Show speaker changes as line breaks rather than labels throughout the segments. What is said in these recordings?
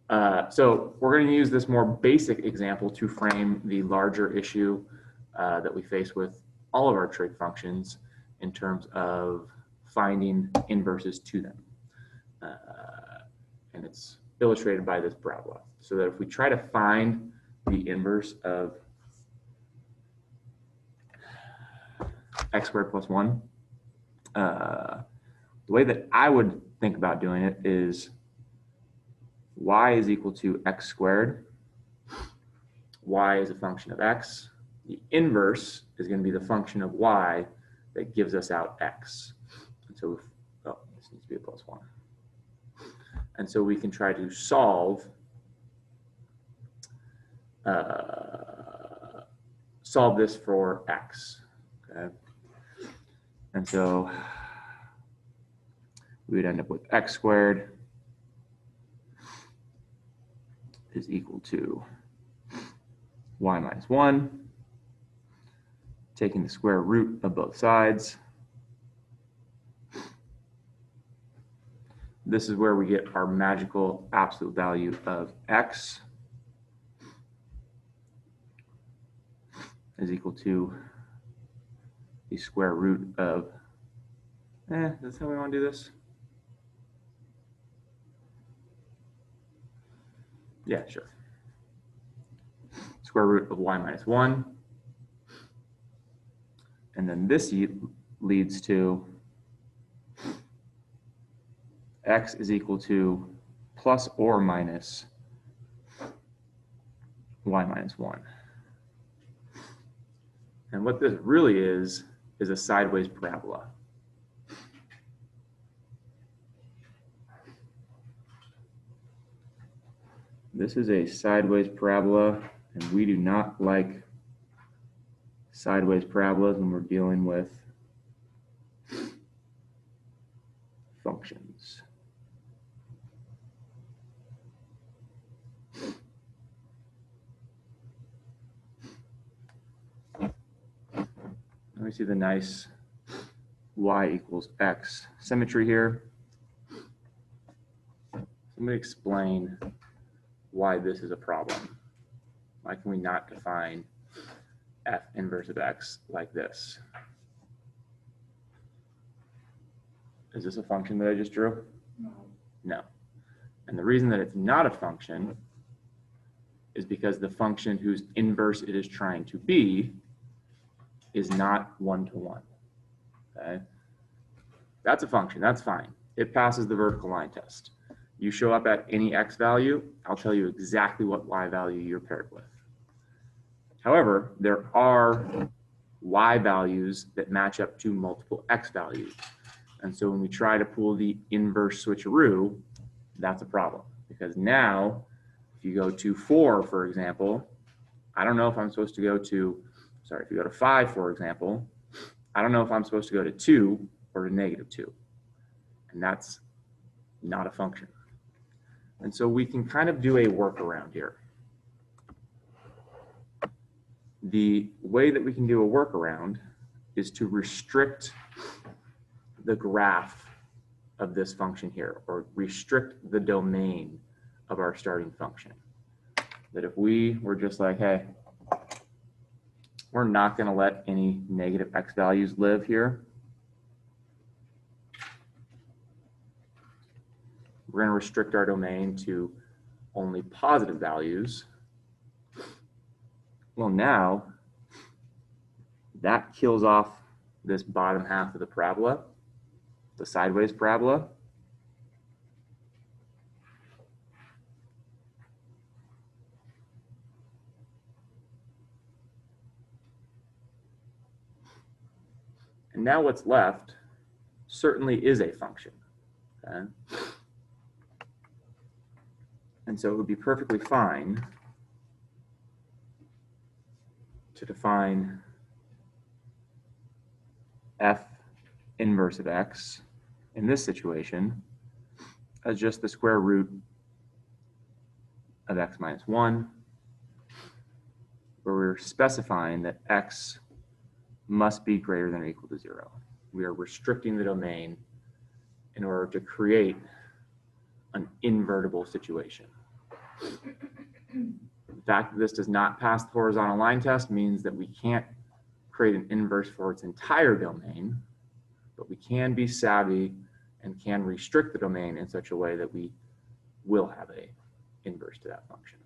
So we're going to use this more basic example to frame the larger issue that we face with all of our trig functions in terms of finding inverses to them. And it's illustrated by this parabola. So that if we try to find the inverse of x squared plus 1, the way that I would think about doing it is y is equal to x squared. Y is a function of x. The inverse is going to be the function of y that gives us out x. And so, this needs to be a plus 1. And so we can try to solve this for x. Okay. And so we would end up with x squared is equal to y minus 1, taking the square root of both sides. This is where we get our magical absolute value of x is equal to the square root of, that's how we want to do this? Yeah, sure. Square root of y minus 1. And then this leads to x is equal to plus or minus y minus 1. And what this really is a sideways parabola. This is a sideways parabola, and we do not like sideways parabolas when we're dealing with functions. Let me see the nice y equals x symmetry here. Let me explain why this is a problem. Why can we not define f inverse of x like this? Is this a function that I just drew?
No.
No. And the reason that it's not a function is because the function whose inverse it is trying to be is not one-to-one. Okay? That's a function, that's fine. It passes the vertical line test. You show up at any x value, I'll tell you exactly what y value you're paired with. However, there are y values that match up to multiple x values. And so when we try to pull the inverse switcheroo, that's a problem. Because now, if you go to 4, for example, I don't know if I'm supposed to go to, if you go to 5, for example, I don't know if I'm supposed to go to 2 or to -2. And that's not a function. And so we can kind of do a workaround here. The way that we can do a workaround is to restrict the graph of this function here, or restrict the domain of our starting function. That if we were just like, hey, we're not going to let any negative x values live here. We're going to restrict our domain to only positive values. Well, now that kills off this bottom half of the parabola, the sideways parabola. And now what's left certainly is a function. Okay? And so it would be perfectly fine to define f inverse of x in this situation as just the square root of x minus 1, where we're specifying that x must be greater than or equal to 0. We are restricting the domain in order to create an invertible situation. The fact that this does not pass the horizontal line test means that we can't create an inverse for its entire domain, but we can be savvy and can restrict the domain in such a way that we will have a inverse to that function.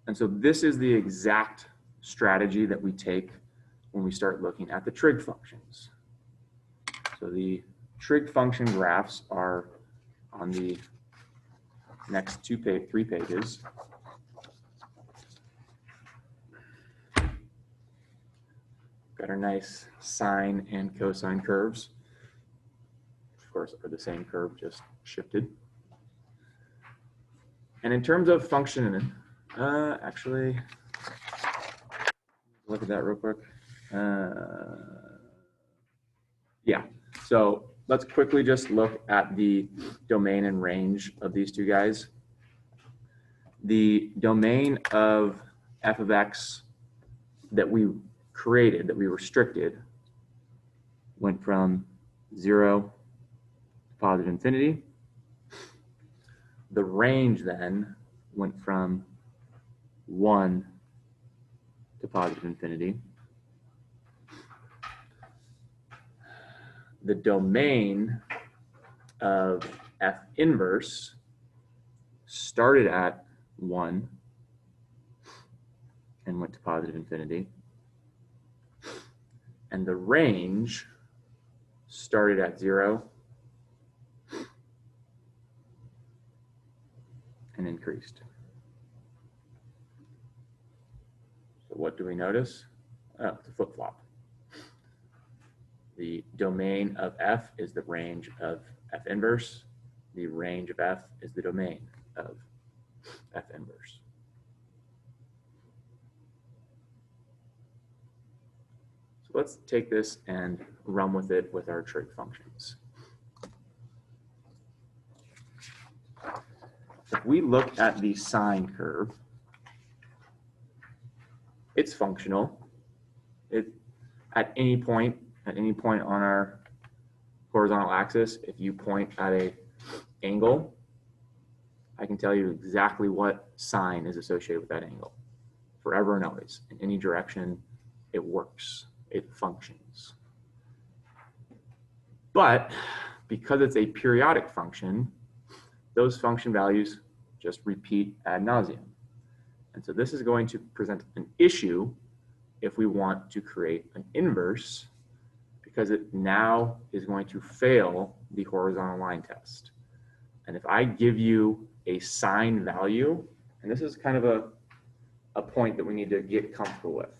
And so this is the exact strategy that we take when we start looking at the trig functions. So the trig function graphs are on the next three pages. Got our nice sine and cosine curves. Of course, are the same curve, just shifted. And in terms of function, actually, look at that real quick. Yeah, so let's quickly just look at the domain and range of these two guys. The domain of f of x that we created, that we restricted, went from 0 to positive infinity. The range then went from 1 to positive infinity. The domain of f inverse started at 1 and went to positive infinity. And the range started at 0 and increased. So what do we notice? Oh, it's a flip-flop. The domain of f is the range of f inverse. The range of f is the domain of f inverse. So let's take this and run with it with our trig functions. If we look at the sine curve, it's functional. At any point on our horizontal axis, if you point at an angle, I can tell you exactly what sine is associated with that angle. Forever and always, in any direction, it works, it functions. But because it's a periodic function, those function values just repeat ad nauseum. And so this is going to present an issue if we want to create an inverse, because it now is going to fail the horizontal line test. And if I give you a sine value, and this is kind of a point that we need to get comfortable with.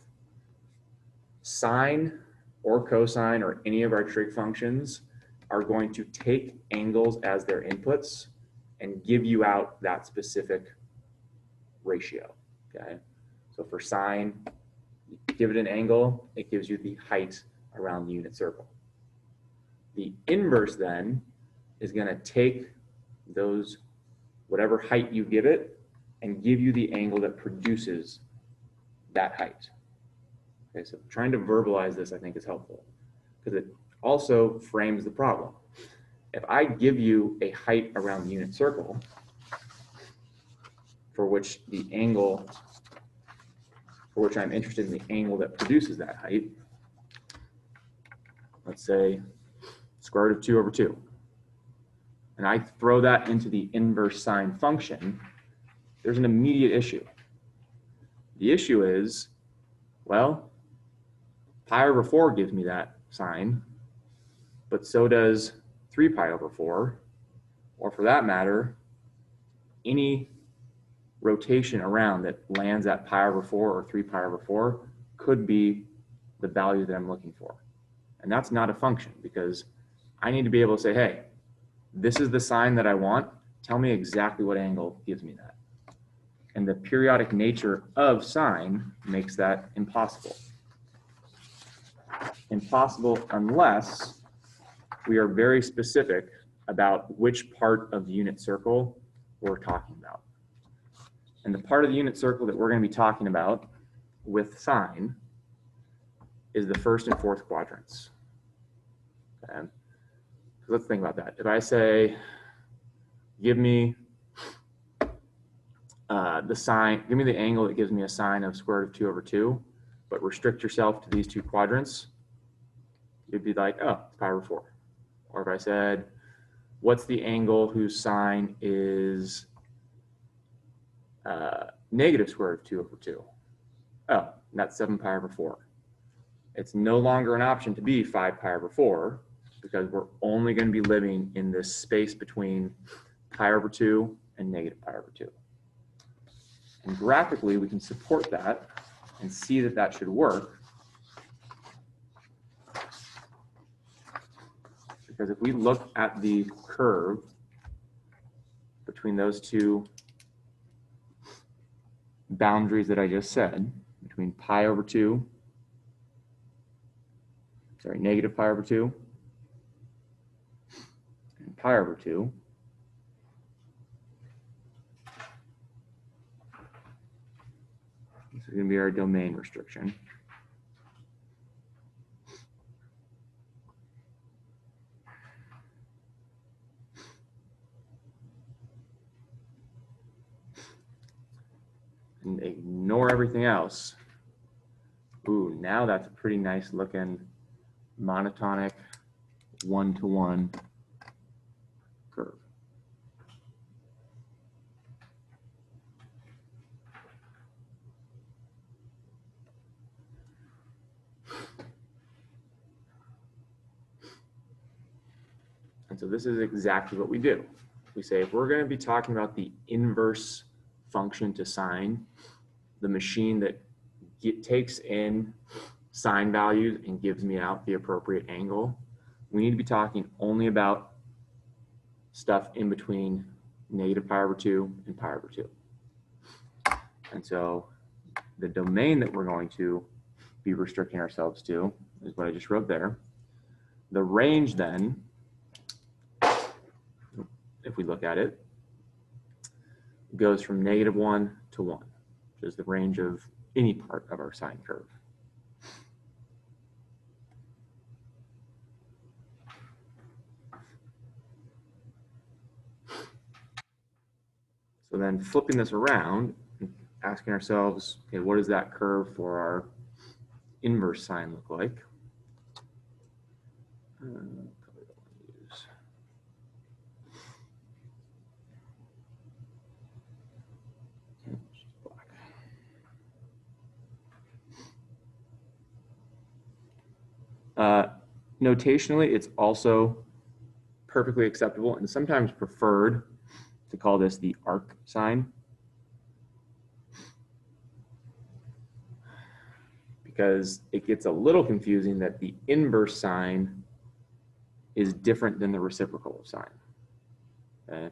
Sine or cosine or any of our trig functions are going to take angles as their inputs and give you out that specific ratio, okay? So for sine, you give it an angle, it gives you the height around the unit circle. The inverse then is gonna take those, whatever height you give it, and give you the angle that produces that height. Okay, so trying to verbalize this, I think, is helpful because it also frames the problem. If I give you a height around the unit circle for which the angle, for which I'm interested in the angle that produces that height, let's say square root of 2 over 2, and I throw that into the inverse sine function, there's an immediate issue. The issue is, well, pi over 4 gives me that sine, but so does 3 pi over 4, or for that matter, any rotation around that lands at pi over 4 or 3 pi over 4 could be the value that I'm looking for. And that's not a function because I need to be able to say, hey, this is the sine that I want. Tell me exactly what angle gives me that. And the periodic nature of sine makes that impossible. Impossible unless we are very specific about which part of the unit circle we're talking about. And the part of the unit circle that we're going to be talking about with sine is the first and fourth quadrants. Okay. So let's think about that. If I say, give me the sine, give me the angle that gives me a sine of square root of 2 over 2, but restrict yourself to these two quadrants, you'd be like, oh, it's pi over 4. Or if I said, what's the angle whose sine is negative square root of 2 over 2? Oh, that's 7 pi over 4. It's no longer an option to be 5 pi over 4 because we're only going to be living in this space between pi over 2 and negative pi over 2. And graphically, we can support that and see that that should work. Because if we look at the curve between those two boundaries that I just said, between pi over 2, sorry, negative pi over 2 and pi over 2, this is going to be our domain restriction. And ignore everything else. Ooh, now that's a pretty nice looking monotonic one-to-one curve. And so this is exactly what we do. We say if we're going to be talking about the inverse function to sine, the machine that takes in sine values and gives me out the appropriate angle, we need to be talking only about stuff in between negative pi over 2 and pi over 2. And so the domain that we're going to be restricting ourselves to is what I just wrote there. The range then, if we look at it, goes from -1 to 1, which is the range of any part of our sine curve. So then flipping this around, asking ourselves, okay, what does that curve for our inverse sine look like? Notationally, it's also perfectly acceptable and sometimes preferred to call this the arcsin, because it gets a little confusing that the inverse sine is different than the reciprocal of sine. Okay?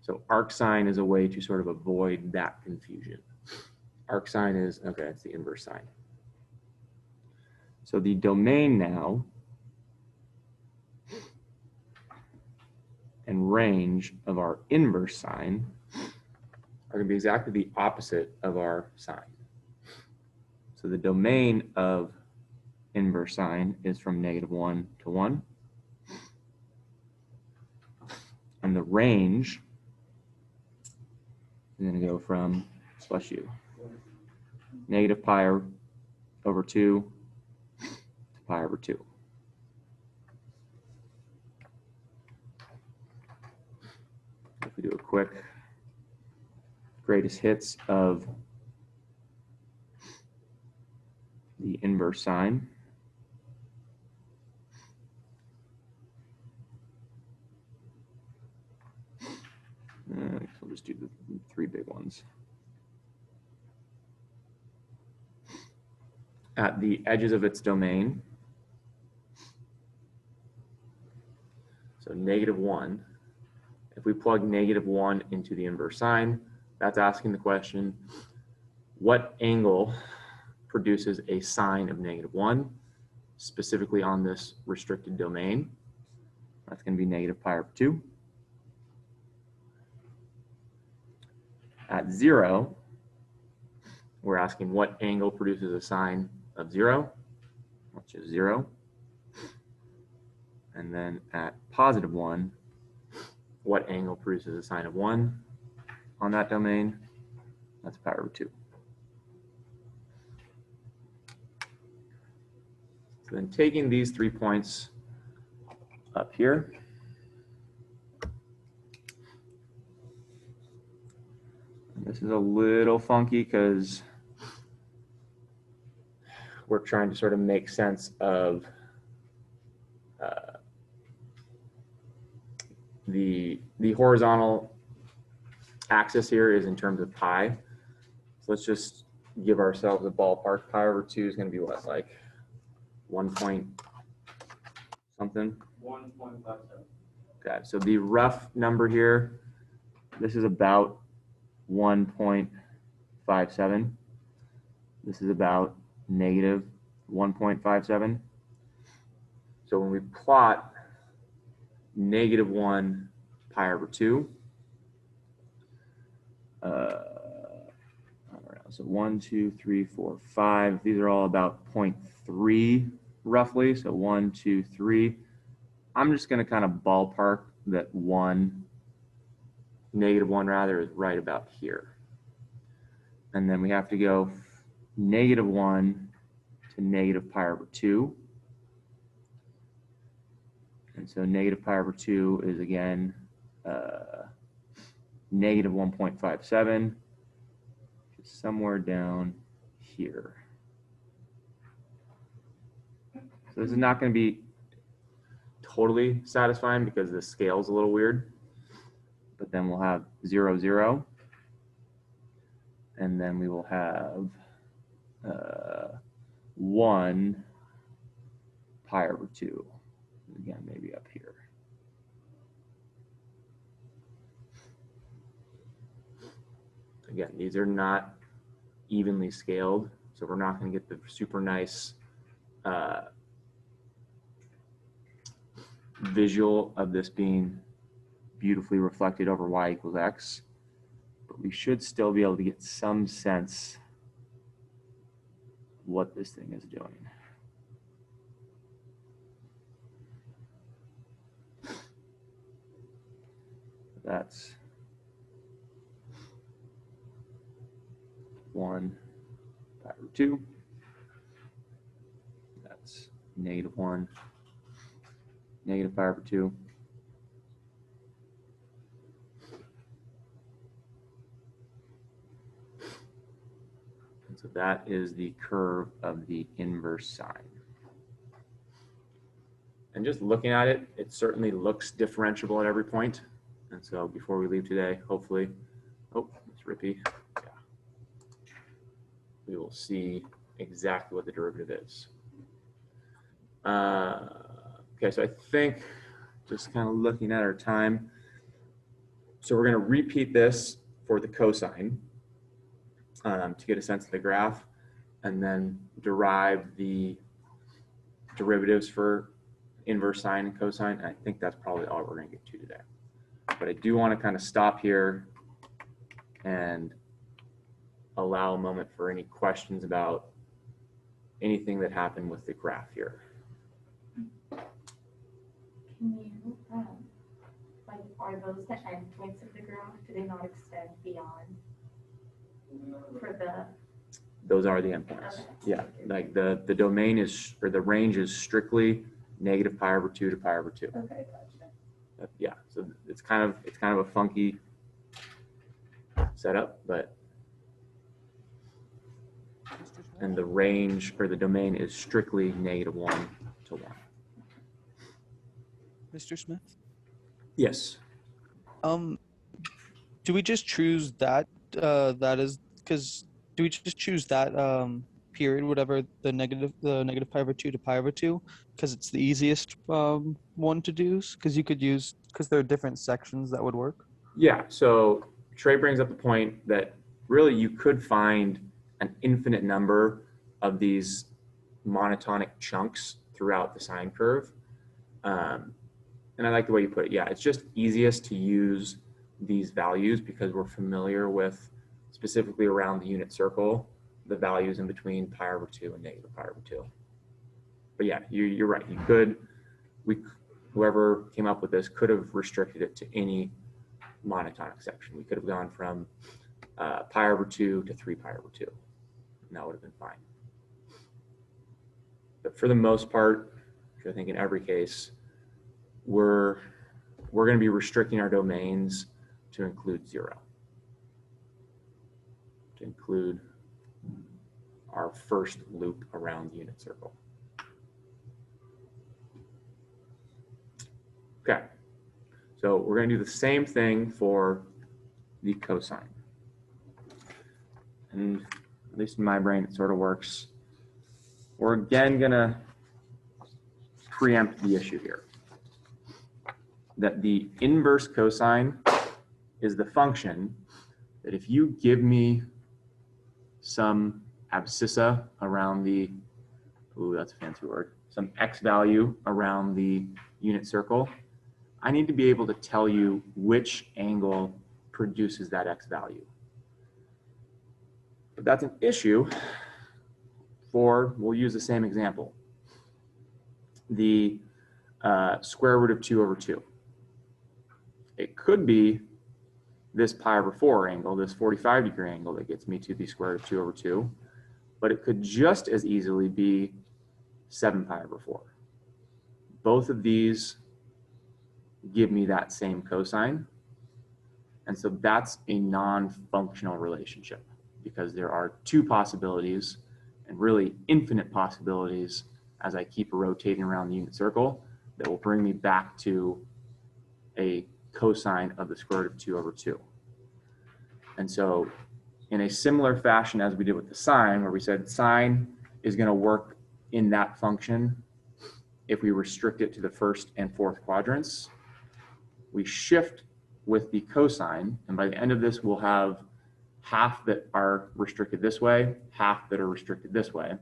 So arcsin is a way to sort of avoid that confusion. Arcsin is, okay, it's the inverse sine. So the domain now and range of our inverse sine are going to be exactly the opposite of our sine. So the domain of inverse sine is from -1 to 1. And the range is going to go from, bless you, negative pi over 2 to pi over 2. If we do a quick greatest hits of the inverse sine, we'll just do the 3 big ones. At the edges of its domain, so -1, if we plug -1 into the inverse sine, that's asking the question, what angle produces a sine of -1, specifically on this restricted domain? That's going to be negative pi over 2. At 0, we're asking what angle produces a sine of 0, which is 0. And then at +1, what angle produces a sine of 1 on that domain? That's pi over 2. So then taking these 3 points up here, and this is a little funky because we're trying to sort of make sense of the horizontal axis here is in terms of pi. So let's just give ourselves a ballpark. Pi over 2 is going to be what, like 1 point something?
1.57.
Okay, so the rough number here, this is about 1.57. This is about negative 1.57. So when we plot negative 1 pi over 2, so 1, 2, 3, 4, 5. These are all about 0.3 roughly. So 1, 2, 3. I'm just going to kind of ballpark that negative 1 rather, is right about here. And then we have to go negative 1 to negative pi over 2. And so negative pi over 2 is again negative 1.57, just somewhere down here. So this is not going to be totally satisfying because the scale is a little weird. But then we'll have 0, 0. And then we will have 1 pi over 2. Again, maybe up here. Again, these are not evenly scaled, so we're not going to get the super nice visual of this being beautifully reflected over y equals x, but we should still be able to get some sense of what this thing is doing. That's 1 pi over 2. That's negative 1, negative pi over 2. And so that is the curve of the inverse sine. And just looking at it, it certainly looks differentiable at every point. And so before we leave today, hopefully, oh, it's Rippy. Yeah. We will see exactly what the derivative is. Okay, so I think just kind of looking at our time. So we're going to repeat this for the cosine to get a sense of the graph, and then derive the derivatives for inverse sine and cosine. And I think that's probably all we're going to get to today. But I do want to kind of stop here and allow a moment for any questions about anything that happened with the graph here.
Can you, like, are those the endpoints of the graph? Do they not extend beyond for the?
Those are the endpoints.
Okay.
Yeah, like the domain is, or the range is strictly negative pi over 2 to pi over 2.
Okay, gotcha.
Yeah, so it's kind of a funky setup, but and the range or the domain is strictly negative 1 to 1.
Mr. Smith?
Yes.
Do we just choose that that is, because do we just choose that period, whatever the negative pi over 2 to pi over 2, because it's the easiest one to do? Because you could use, because there are different sections that would work.
Yeah, so Trey brings up the point that really you could find an infinite number of these monotonic chunks throughout the sine curve. And I like the way you put it. Yeah, it's just easiest to use these values because we're familiar with, specifically around the unit circle, the values in between pi over 2 and negative pi over 2. But yeah, you're right. You could, whoever came up with this could have restricted it to any monotonic section. We could have gone from pi over 2 to 3 pi over 2. And that would have been fine. But for the most part, I think in every case, we're going to be restricting our domains to include 0, to include our first loop around the unit circle. Okay, so we're going to do the same thing for the cosine. And at least in my brain, it sort of works. We're again going to preempt the issue here, that the inverse cosine is the function that if you give me some abscissa around the, ooh, that's a fancy word, some x value around the unit circle, I need to be able to tell you which angle produces that x value. But that's an issue for, we'll use the same example, the square root of 2 over 2. It could be this pi over 4 angle, this 45-degree angle that gets me to the square root of 2 over 2, but it could just as easily be 7 pi over 4. Both of these give me that same cosine, and so that's a non-functional relationship because there are two possibilities and really infinite possibilities as I keep rotating around the unit circle that will bring me back to a cosine of the square root of 2 over 2. And so in a similar fashion as we did with the sine, where we said sine is going to work in that function if we restrict it to the first and fourth quadrants, we shift with the cosine, and by the end of this we'll have half that are restricted this way, half that are restricted this way.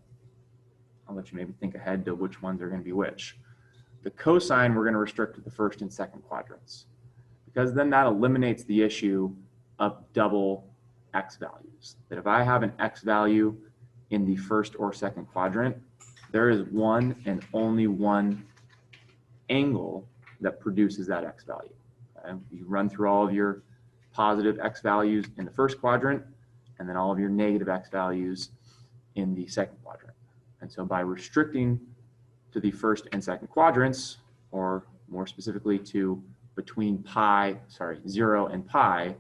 I'll let you maybe think ahead to which ones are going to be which. The cosine we're going to restrict to the first and second quadrants, because then that eliminates the issue of double x values. That if I have an x value in the first or second quadrant, there is one and only one angle that produces that x value. Okay? You run through all of your positive x values in the first quadrant, and then all of your negative x values in the second quadrant. And so by restricting to the first and second quadrants, or more specifically to between 0 and pi,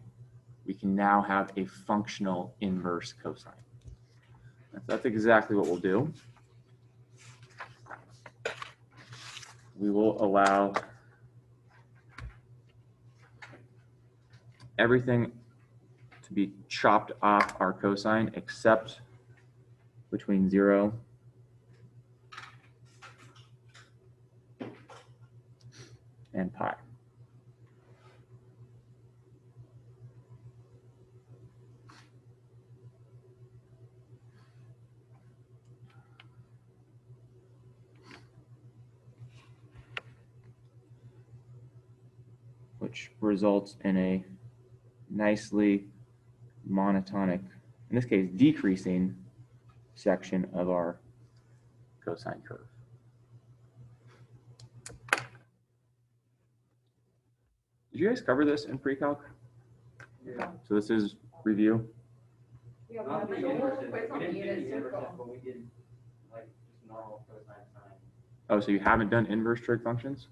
we can now have a functional inverse cosine. That's exactly what we'll do. We will allow everything to be chopped off our cosine except between 0 and pi. Which results in a nicely monotonic, in this case decreasing, section of our cosine curve. Did you guys cover this in pre-calc?
Yeah.
So this is review.
Yeah,
Not
we
the
have a
inverse,
whole quiz on
we
the
didn't do
unit
the inverses,
circle.
but we did like just normal cosine sine.
Oh, so you haven't done inverse trig functions?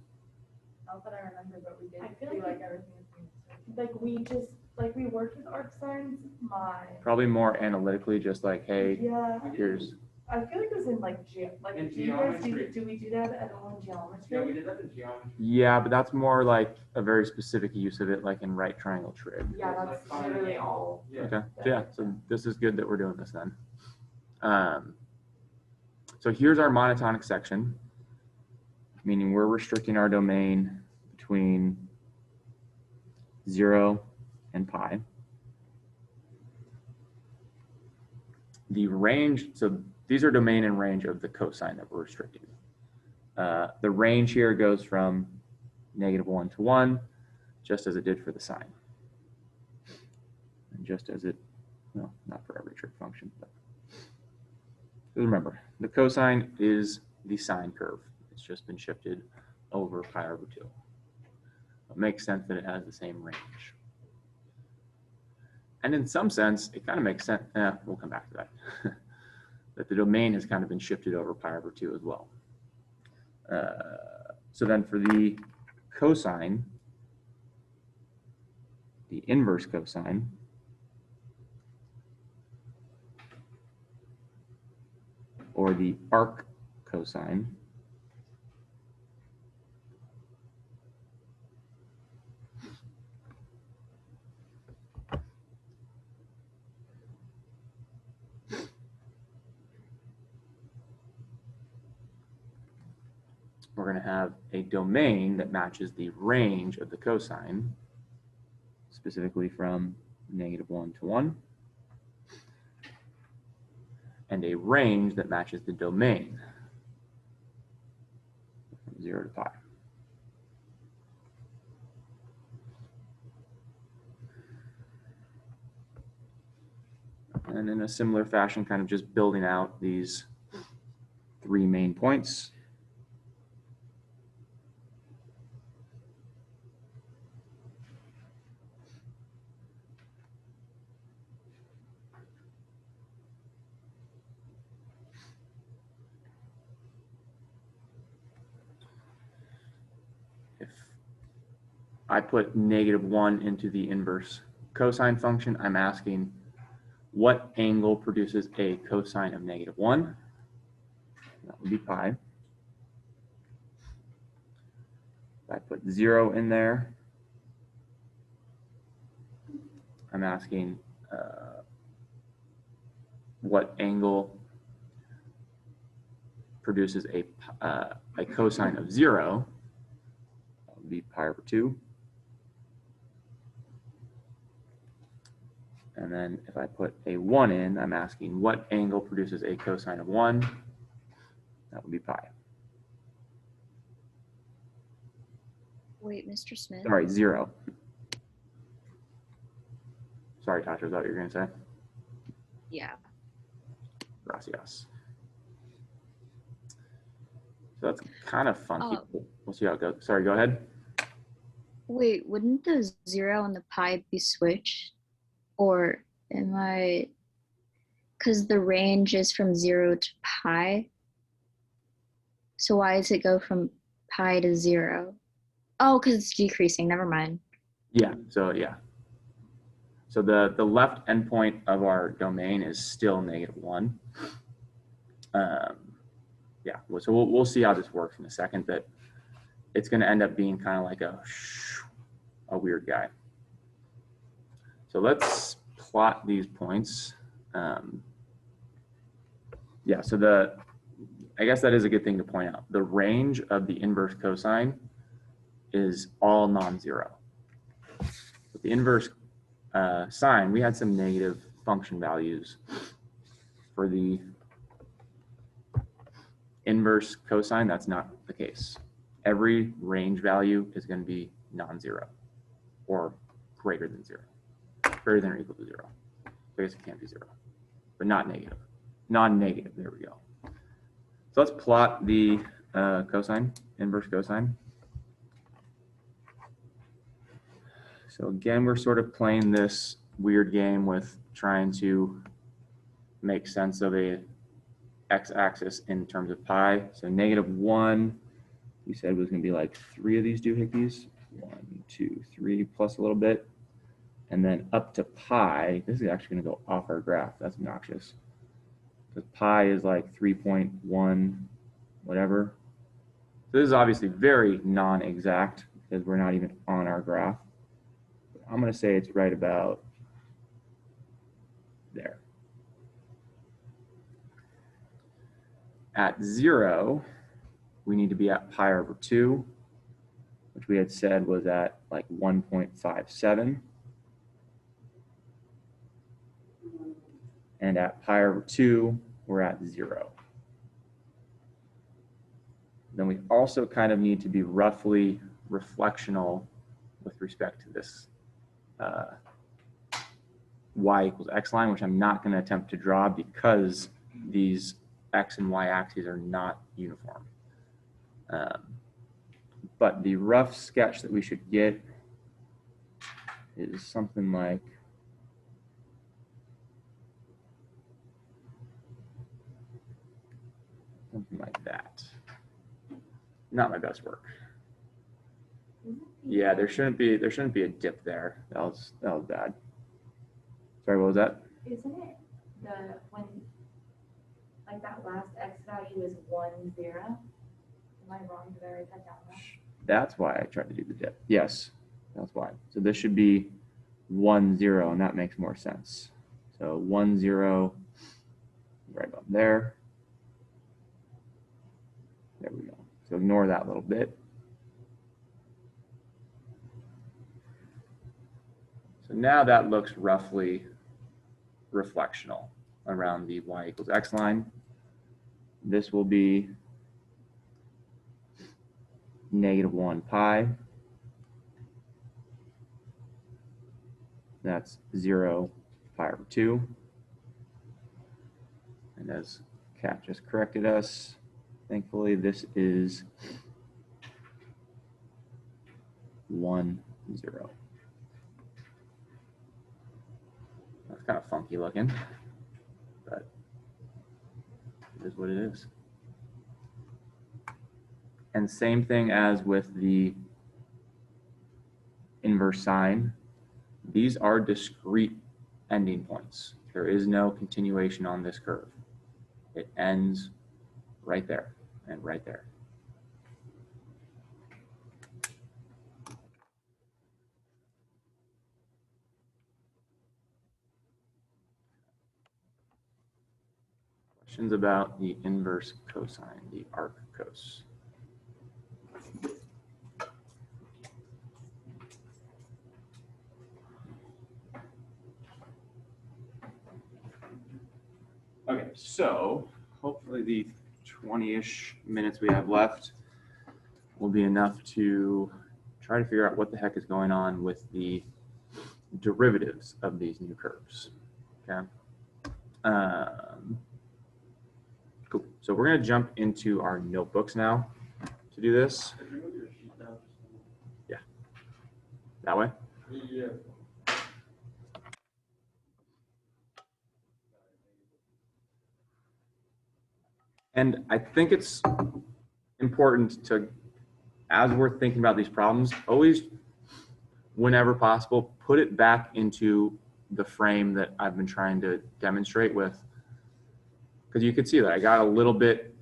Not that I remember, but we did
I feel
do
like
like everything. We worked with arcsines.
Probably more analytically, just like, hey,
Yeah,
We did-
here's,
I feel like it was in
In
do you guys
geometry.
do we do that at all in geometry?
Yeah, we did that in geometry.
yeah, but that's more like a very specific use of it, like in right triangle trig.
Yeah, that's
Like sine
literally
angle.
all.
Yeah.
Okay, so yeah, so this is good that we're doing this then. So here's our monotonic section, meaning we're restricting our domain between 0 and pi. The range, so these are domain and range of the cosine that we're restricting. The range here goes from -1 to 1, just as it did for the sine. And just as it, well, not for every trig function, but remember, the cosine is the sine curve. It's just been shifted over pi over 2. It makes sense that it has the same range. And in some sense, it kind of makes sense. We'll come back to that. That the domain has kind of been shifted over pi over 2 as well. So then for the cosine, the inverse cosine, or the arc cosine, we're going to have a domain that matches the range of the cosine, specifically from -1 to 1, and a range that matches the domain from 0 to pi. And in a similar fashion, kind of just building out these 3 main points. If I put -1 into the inverse cosine function, I'm asking what angle produces a cosine of -1? That would be pi. If I put 0 in there, I'm asking what angle produces a cosine of 0? That would be pi over 2. And then if I put a 1 in, I'm asking what angle produces a cosine of 1? That would be pi.
Wait, Mr. Smith?
Sorry, 0. Sorry, Tasha, is that what you're going to say?
Yeah.
Gracias. So that's kind of funky. We'll see how it goes. Sorry, go ahead.
Wait, wouldn't the 0 and the pi be switched? Or am I, because the range is from 0 to pi. So why does it go from pi to 0? Oh, because it's decreasing, never mind.
Yeah, so yeah. So the left endpoint of our domain is still -1. Yeah, so we'll see how this works in a second, but it's going to end up being kind of like a weird guy. So let's plot these points. Yeah, so I guess that is a good thing to point out. The range of the inverse cosine is all non-zero. With the inverse sine, we had some negative function values. For the inverse cosine, that's not the case. Every range value is going to be non-zero or greater than 0. Greater than or equal to 0. I guess it can't be 0, but not negative. Non-negative, there we go. So let's plot the cosine, inverse cosine. So again, we're sort of playing this weird game with trying to make sense of a x-axis in terms of pi. So -1, we said was going to be like 3 of these doohickeys. 1, 2, 3, plus a little bit. And then up to pi, this is actually going to go off our graph. That's obnoxious. Because pi is like 3.1 whatever. So this is obviously very non-exact because we're not even on our graph. But I'm going to say it's right about there. At 0, we need to be at pi over 2, which we had said was at like 1.57. And at pi over 2, we're at 0. Then we also kind of need to be roughly reflectional with respect to this y equals x line, which I'm not going to attempt to draw because these x and y axes are not uniform. But the rough sketch that we should get is something like Something like that. Not my best work.
Isn't the-
Yeah, there shouldn't be a dip there. That was bad. Sorry, what was that?
Isn't it when, like that last x value is 1, 0? Am I wrong? Did I write that down wrong?
That's why I tried to do the dip. Yes, that's why. So this should be 1, 0, and that makes more sense. So 1, 0, right about there. There we go. So ignore that little bit. So now that looks roughly reflectional around the y equals x line. This will be -1 pi. That's 0 pi over 2. And as Kat just corrected us, thankfully this is 1, 0. That's kind of funky looking, but it is what it is. And same thing as with the inverse sine. These are discrete ending points. There is no continuation on this curve. It ends right there and right there. Questions about the inverse cosine, the arccos? Okay, so hopefully the 20-ish minutes we have left will be enough to try to figure out what the heck is going on with the derivatives of these new curves. Okay. Cool. So we're going to jump into our notebooks now to do this. Yeah. That way?
Yeah.
And I think it's important to, as we're thinking about these problems, always, whenever possible, put it back into the frame that I've been trying to demonstrate with. Because you could see that I got a little bit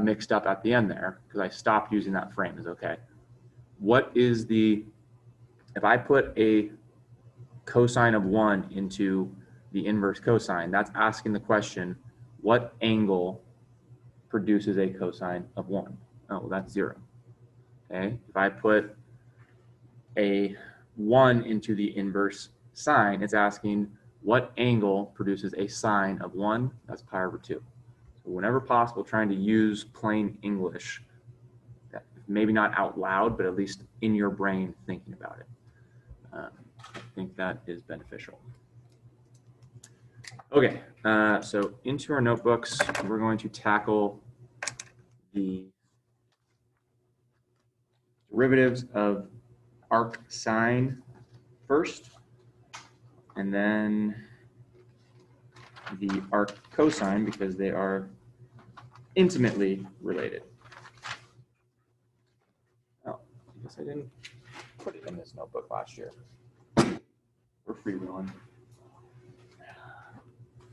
mixed up at the end there because I stopped using that frame as okay. What is the, if I put a cosine of 1 into the inverse cosine, that's asking the question, what angle produces a cosine of 1? Oh, well, that's 0. Okay, if I put a 1 into the inverse sine, it's asking what angle produces a sine of 1? That's pi over 2. So whenever possible, trying to use plain English, maybe not out loud, but at least in your brain thinking about it. I think that is beneficial. Okay, so into our notebooks, we're going to tackle the derivatives of arcsine first, and then the arccosine because they are intimately related. Oh, I guess I didn't put it in this notebook last year. We're freewheeling.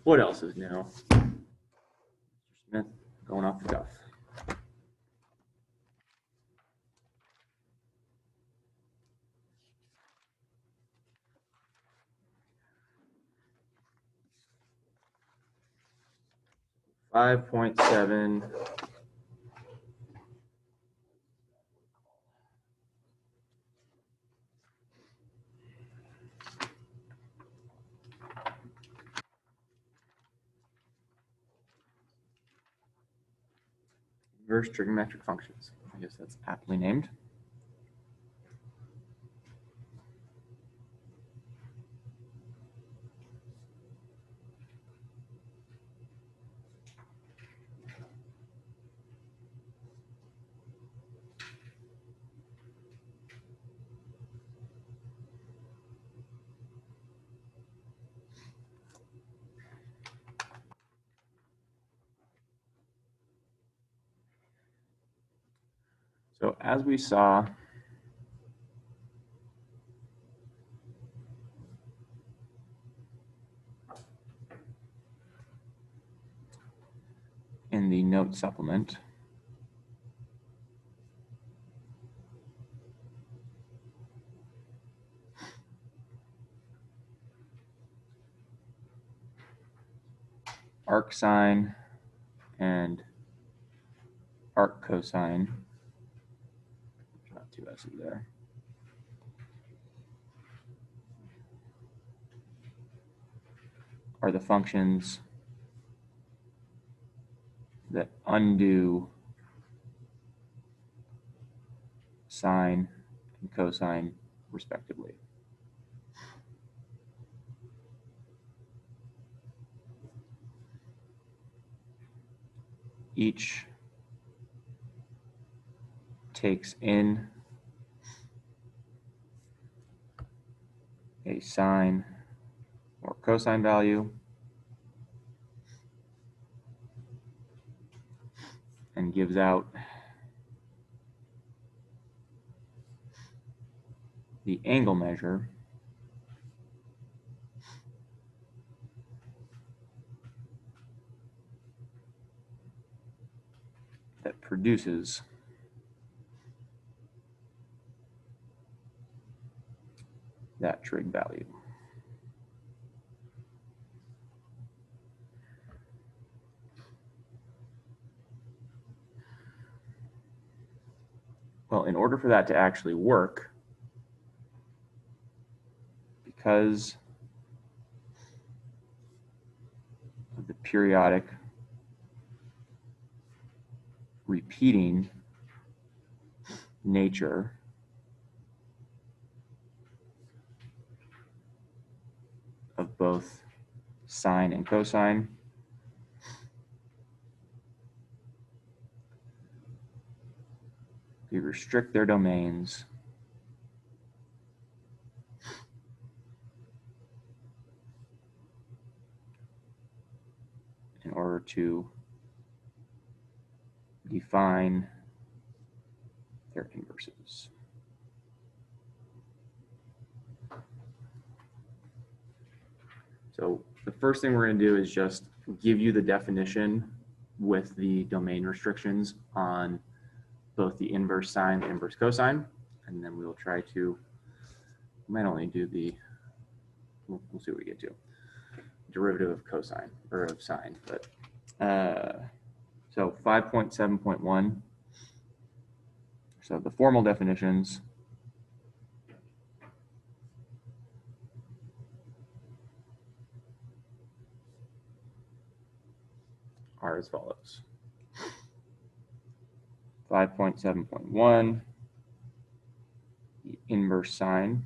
What else is new? Mr. Smith going off the cuff. $5.7. Inverse trigonometric functions. I guess that's aptly named. So as we saw in the note supplement, arcsin and arccosine, not two S's there, are the functions that undo sine and cosine respectively. Each takes in a sine or cosine value and gives out the angle measure that produces that trig value. Well, in order for that to actually work, because of the periodic repeating nature of both sine and cosine, we restrict their domains in order to define their inverses. So the first thing we're going to do is just give you the definition with the domain restrictions on both the inverse sine and inverse cosine, and then we will try to, we might only do the, we'll see what we get to, derivative of cosine, or of sine, but so 5.7.1, so the formal definitions are as follows. 5.7.1, the inverse sine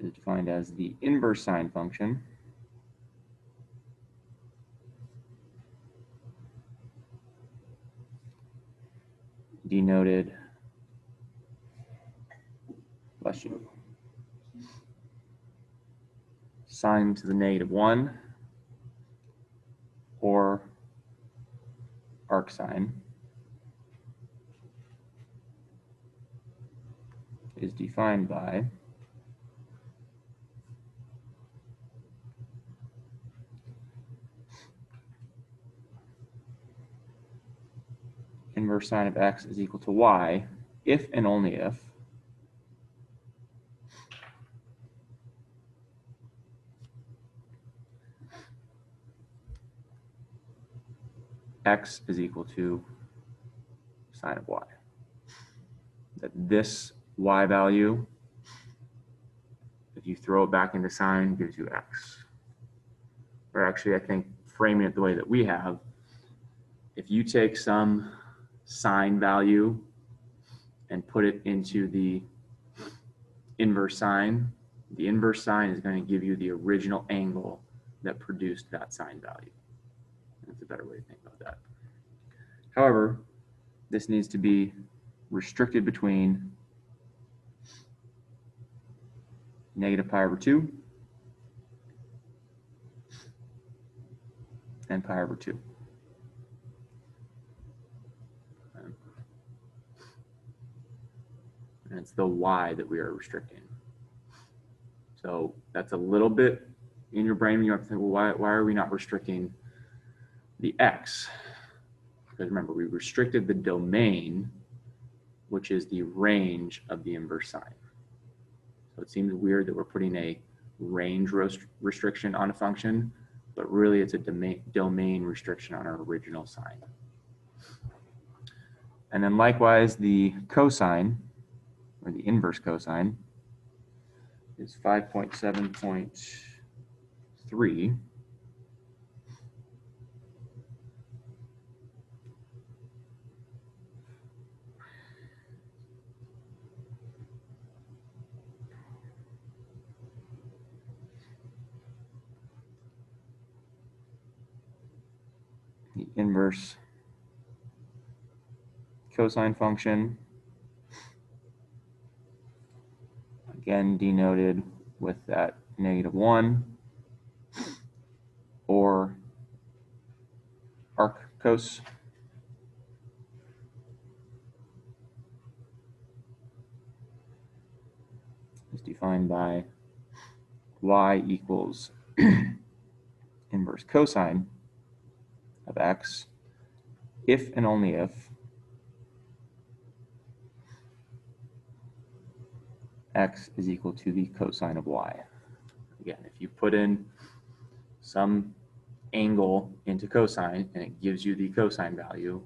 is defined as the inverse sine function denoted, bless you, sine to the -1 or arcsine is defined by inverse sine of x is equal to y if and only if x is equal to sine of y. That this y value, if you throw it back into sine, gives you x. Or actually, I think framing it the way that we have, if you take some sine value and put it into the inverse sine is going to give you the original angle that produced that sine value. That's a better way to think about that. However, this needs to be restricted between negative pi over 2, and pi over 2. And it's the y that we are restricting. So that's a little bit in your brain. You have to think, well, why are we not restricting the x? Because remember, we restricted the domain, which is the range of the inverse sine. So it seems weird that we're putting a range restriction on a function, but really it's a domain restriction on our original sine. And then likewise, the cosine, or the inverse cosine, is 5.7.3. The inverse cosine function, again denoted with that -1, or arccos, is defined by y equals inverse cosine of x if and only if x is equal to the cosine of y. Again, if you put in some angle into cosine and it gives you the cosine value,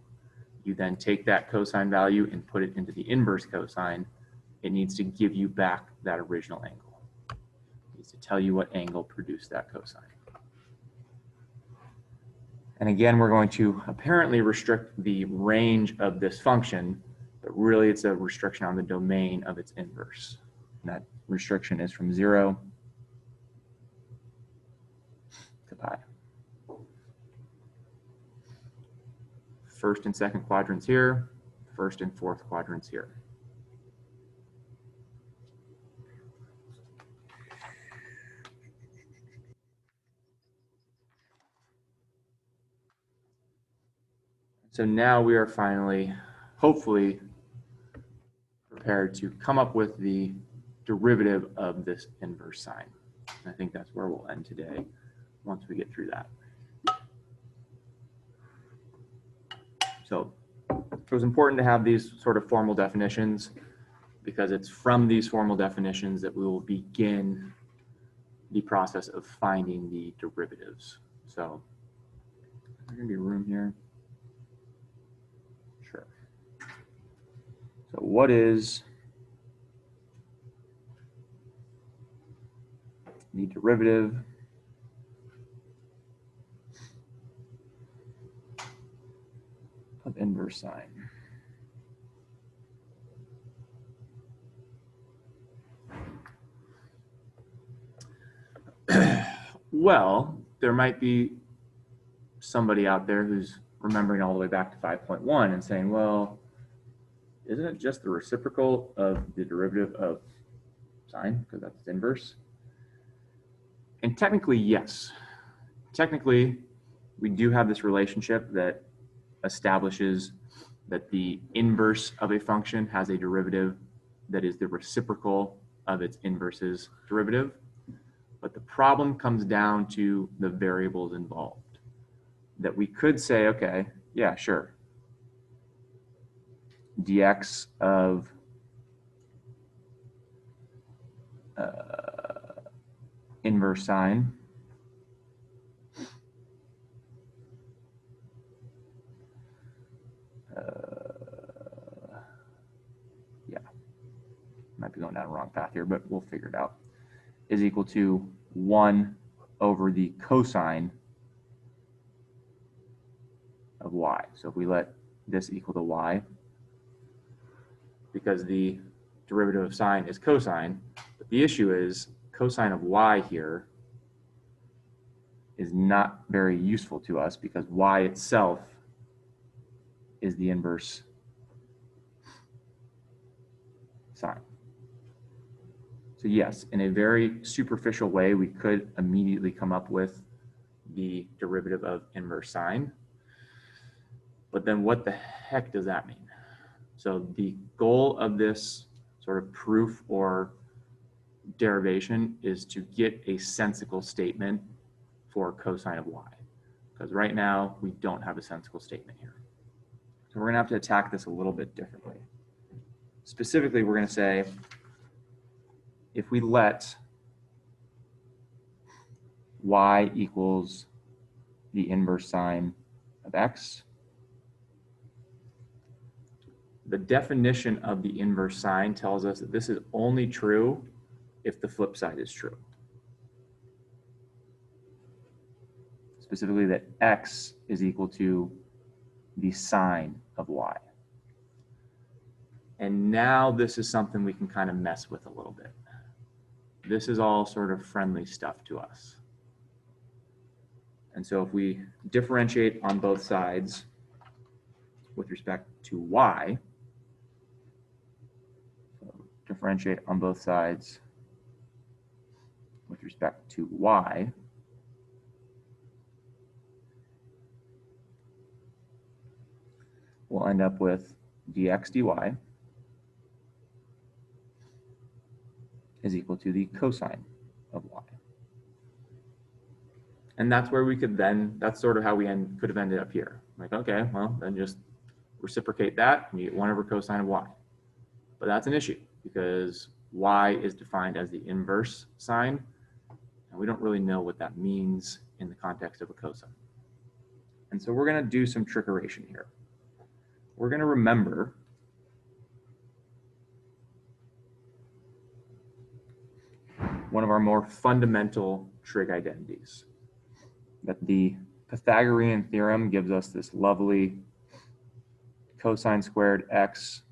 you then take that cosine value and put it into the inverse cosine. It needs to give you back that original angle. It needs to tell you what angle produced that cosine. And again, we're going to apparently restrict the range of this function, but really it's a restriction on the domain of its inverse. And that restriction is from 0 to pi. First and second quadrants here, first and fourth quadrants here. So now we are finally, hopefully, prepared to come up with the derivative of this inverse sine. And I think that's where we'll end today once we get through that. So it was important to have these sort of formal definitions because it's from these formal definitions that we will begin the process of finding the derivatives. So there's going to be room here. Sure. So what is the derivative of inverse sine? Well, there might be somebody out there who's remembering all the way back to 5.1 and saying, well, isn't it just the reciprocal of the derivative of sine, because that's its inverse? And technically, yes. Technically, we do have this relationship that establishes that the inverse of a function has a derivative that is the reciprocal of its inverse's derivative. But the problem comes down to the variables involved. That we could say, okay, yeah, sure. Dx of inverse sine yeah, might be going down the wrong path here, but we'll figure it out, is equal to 1 over the cosine of y. So if we let this equal to y, because the derivative of sine is cosine, but the issue is cosine of y here is not very useful to us because y itself is the inverse sine. So So yes, in a very superficial way, we could immediately come up with the derivative of inverse sine. But then what the heck does that mean? So the goal of this sort of proof or derivation is to get a sensical statement for cosine of y. Because right now we don't have a sensical statement here. So we're gonna have to attack this a little bit differently. Specifically, we're gonna say, if we let y equals the inverse sine of x, the definition of the inverse sine tells us that this is only true if the flip side is true. Specifically that x is equal to the sine of y. And now this is something we can kind of mess with a little bit. This is all sort of friendly stuff to us. And so if we differentiate on both sides with respect to y, so differentiate on both sides with respect to y, we'll end up with dx dy is equal to the cosine of y. And that's where we could then, that's sort of how we could have ended up here. Like, okay, well, then just reciprocate that and you get 1 over cosine of y. But that's an issue because y is defined as the inverse sine, and we don't really know what that means in the context of a cosine. And so we're going to do some trickeration here. We're going to remember one of our more fundamental trig identities, that the Pythagorean theorem gives us this lovely cosine squared x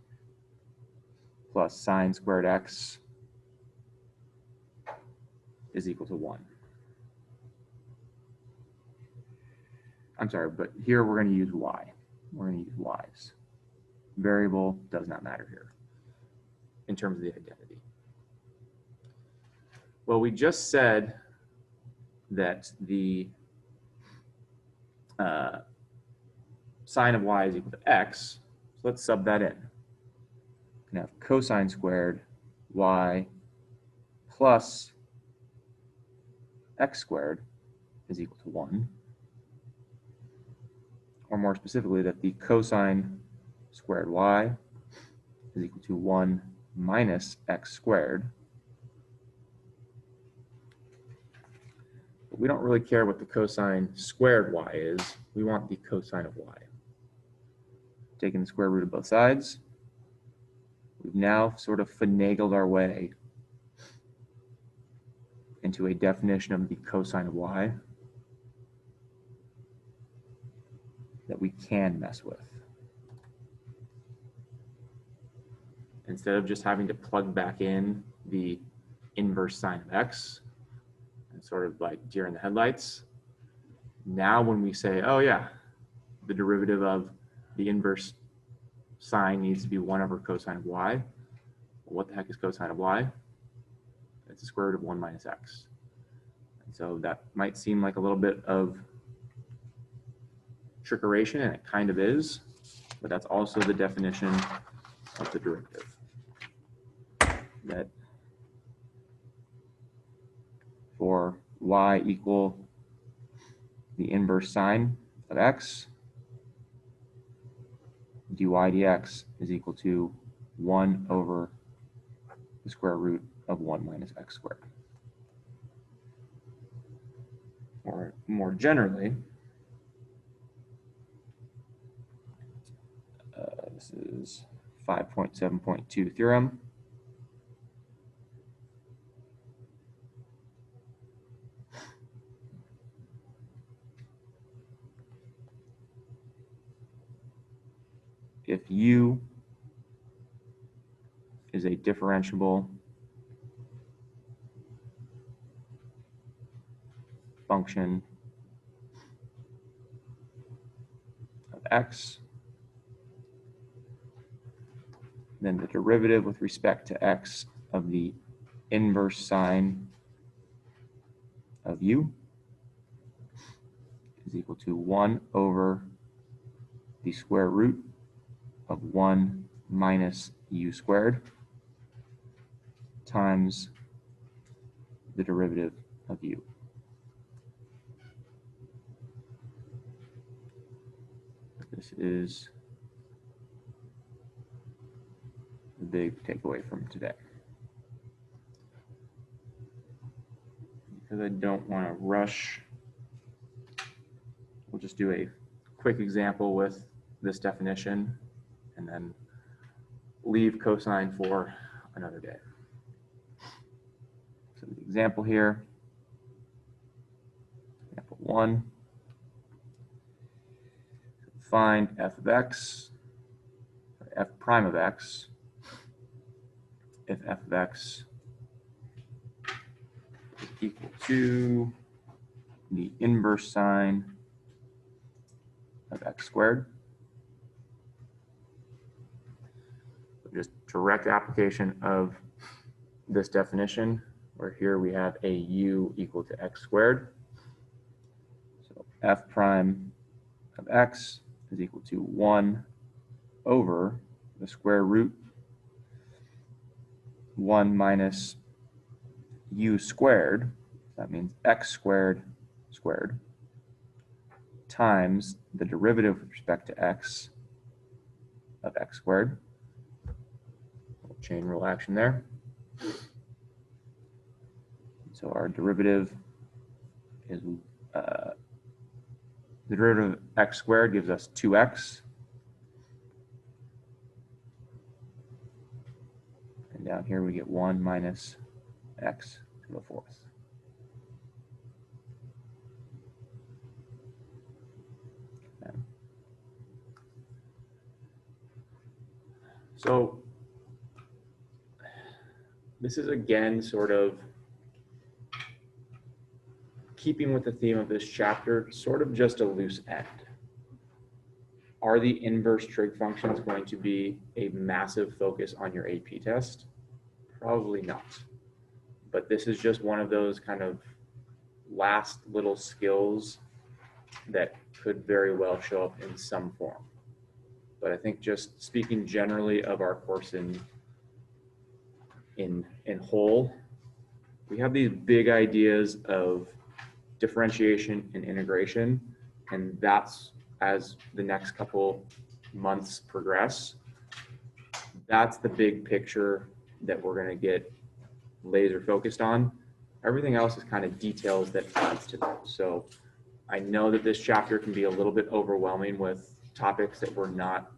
plus sine squared x is equal to 1. I'm sorry, but here we're going to use y. We're going to use y's. Variable does not matter here in terms of the identity. Well, we just said that the sine of y is equal to x, so let's sub that in. We can have cosine squared y plus x squared is equal to 1. Or more specifically, that the cosine squared y is equal to 1 minus x squared. But we don't really care what the cosine squared y is. We want the cosine of y. Taking the square root of both sides, we've now sort of finagled our way into a definition of the cosine of y that we can mess with. Instead of just having to plug back in the inverse sine of x, and sort of like deer in the headlights, now when we say, oh yeah, the derivative of the inverse sine needs to be 1 over cosine of y, well, what the heck is cosine of y? It's the square root of 1 minus x. And so that might seem like a little bit of trickeration, and it kind of is, but that's also the definition of the derivative. That for y equal the inverse sine of x, dy dx is equal to 1 over the square root of 1 minus x squared. Or more generally, this is 5.7.2 theorem. If u is a differentiable function of x, then the derivative with respect to x of the inverse sine of u is equal to 1 over the square root of 1 minus u squared times the derivative of u. This is the big takeaway from today. Because I don't want to rush, we'll just do a quick example with this definition and then leave cosine for another day. So the example here, example 1, find f of x, or f prime of x, if f of x is equal to the inverse sine of x squared. So just direct application of this definition, where here we have a u equal to x squared. So f prime of x is equal to 1 over the square root 1 minus u squared, that means x squared squared, times the derivative with respect to x of x squared. Chain rule action there. So our derivative is the derivative of x squared gives us 2x. And down here we get 1 minus x to the fourth. Okay. So this is again sort of keeping with the theme of this chapter, sort of just a loose end. Are the inverse trig functions going to be a massive focus on your AP test? Probably not. But this is just one of those kind of last little skills that could very well show up in some form. But I think just speaking generally of our course in whole, we have these big ideas of differentiation and integration, and that's, as the next couple months progress, that's the big picture that we're going to get laser focused on. Everything else is kind of details that adds to that. So I know that this chapter can be a little bit overwhelming with topics that we're not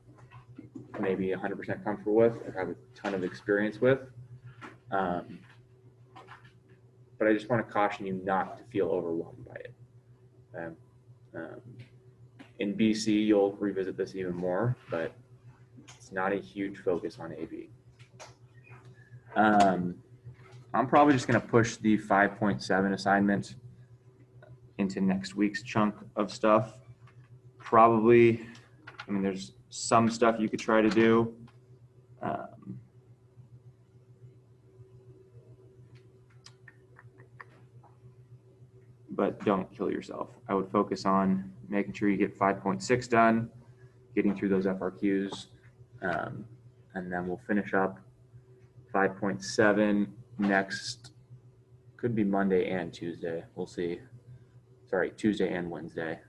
maybe 100% comfortable with or have a ton of experience with. But I just want to caution you not to feel overwhelmed by it. In BC, you'll revisit this even more, but it's not a huge focus on AB. I'm probably just going to push the 5.7 assignment into next week's chunk of stuff. Probably, I mean, there's some stuff you could try to do. But don't kill yourself. I would focus on making sure you get 5.6 done, getting through those FRQs, and then we'll finish up 5.7 next, could be Monday and Tuesday. We'll see. Sorry, Tuesday and Wednesday.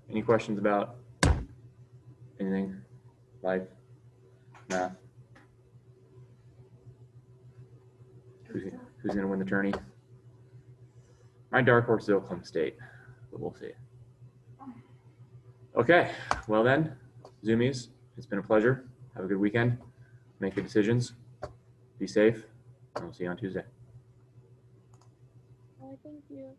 Any questions about anything? Life? Math? Who's going to win the tourney? My dark horse is Oklahoma State, but we'll see. Okay, well then, Zoomies, it's been a pleasure. Have a good weekend. Make good decisions. Be safe, and we'll see you on Tuesday.
Oh, thank you.